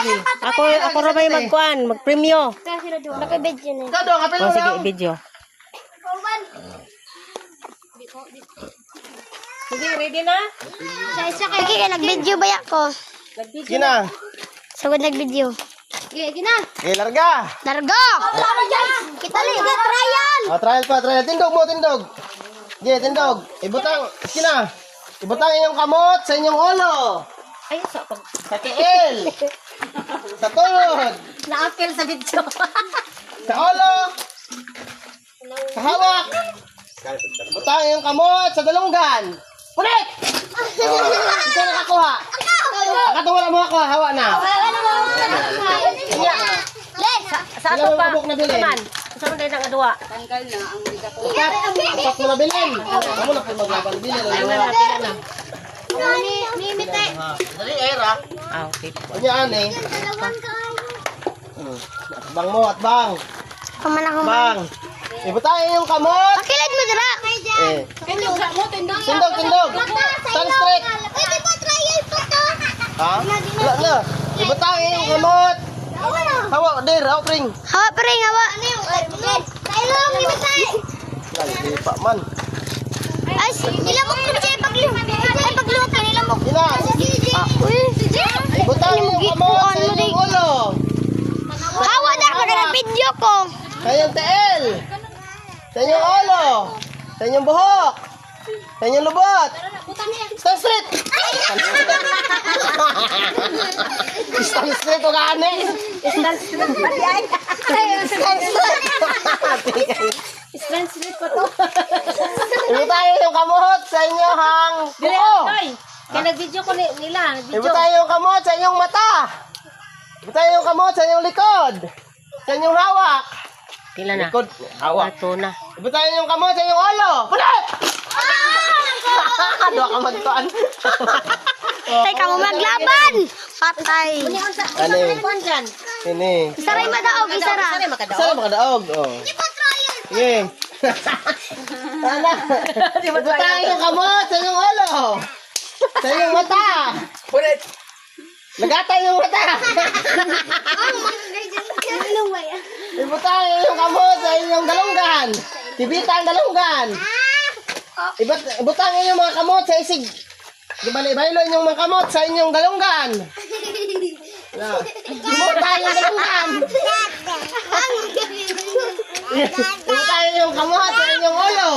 sige. Ako ra may magkuan, magpremyo. Naka-video na. Ikaw daw, kapil Oh, mo sige, lang. video. Sige, ready na? Sige, nag-video ba ako? Sige na. Sagod nag-video. Sige na. Okay, larga. Largo! Kita lang, trial! O, trial pa, trial. Tindog mo, tindog. Sige, tindog. Ibutang, sige na. Ibutang inyong kamot sa inyong ulo. Ay, sa Sa tiil. Sa tulod. na-appeal sa video. Sa ulo. Sa hawak. Ibutang inyong kamot sa dalunggan. Pulit! Ito nakakuha. Nakatuwala mo ako, hawa na. Sa Sila ato mo pa. kabuk na bilin. Saman. Saan tayo ng adwa? Apat mo na bilin. Kamu na po maglaban bilin. Pila na. Mimite. Dali, era. Ah, okay. O niya, ane. Bang mo at bang. Paman ako. Bang. Ibutang yung kamot. Pakilad mo dira. Eh. Tindog, tindog. Stand straight. Pwede ba trial pa to? Ha? Wala na. Ibutang yung kamot. Hawa, dir, hawa, pring. Hawa pa rin, hawa. Ano yung tayo lang, mimite. Lagi pa man. Ay, nilamok ko siya pagluwag ka, nilamok. Ina. Uy, Ibutang yung kamot sa inyong ulo. hawa na ako na video ko. Sa inyong teel. Sa inyong ulo. Sa inyong buhok. Sa inyong lubot. Stand straight. Stand straight o gani. Stand straight pa yan. Stand straight pa to. Ibutang yung kamot sa inyong Dili, buko. Toy. Kaya nag-video ko nila. Nag-video. Ibutang yung kamot sa inyong mata. Ibutang yung kamot sa inyong likod. Sa inyong hawak. Pila na. Likod. Hawak. Ito na. Ibutang yung kamot sa inyong ulo. Pulit! Doa ka magtuan. Tay ka mo maglaban. Patay. Ano yun? Kuan dyan. Ini. Isaray madaog, isara. Sari makadaog. Saan makadaog? Oh. Sige. Sana. Ibutang yung kamot sa inyong ulo. Sa inyong mata. Pulit! Nagata yung mata. Ibutang yung kamot sa inyong dalunggan. Tibita ang dalunggan. Ibutang yung mga kamot sa isig. Ibalo yung mga kamot sa inyong dalunggan. Ibutang yung dalunggan. Ibutang yung kamot sa inyong ulo.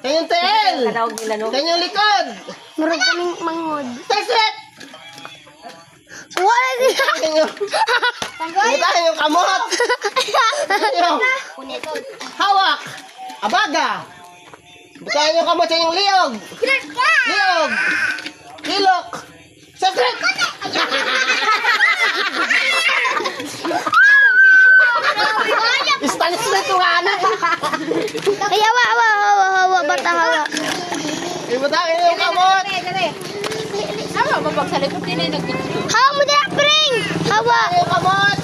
Sa inyong teel. Kadaog nila no. Sa inyong likod. Murag kaming mangod. Teslet! Wala siya. Ibutang yung kamot. Yung hawak. Abaga. Ibutang yung kamot sa inyong liog. Liog. Hilok. Secret. Stanis na ito nga na. Ay, hawa, bata hawa. Ibutang yung kamot. Hawa mo dira, pring. Hawa. Yung kamot.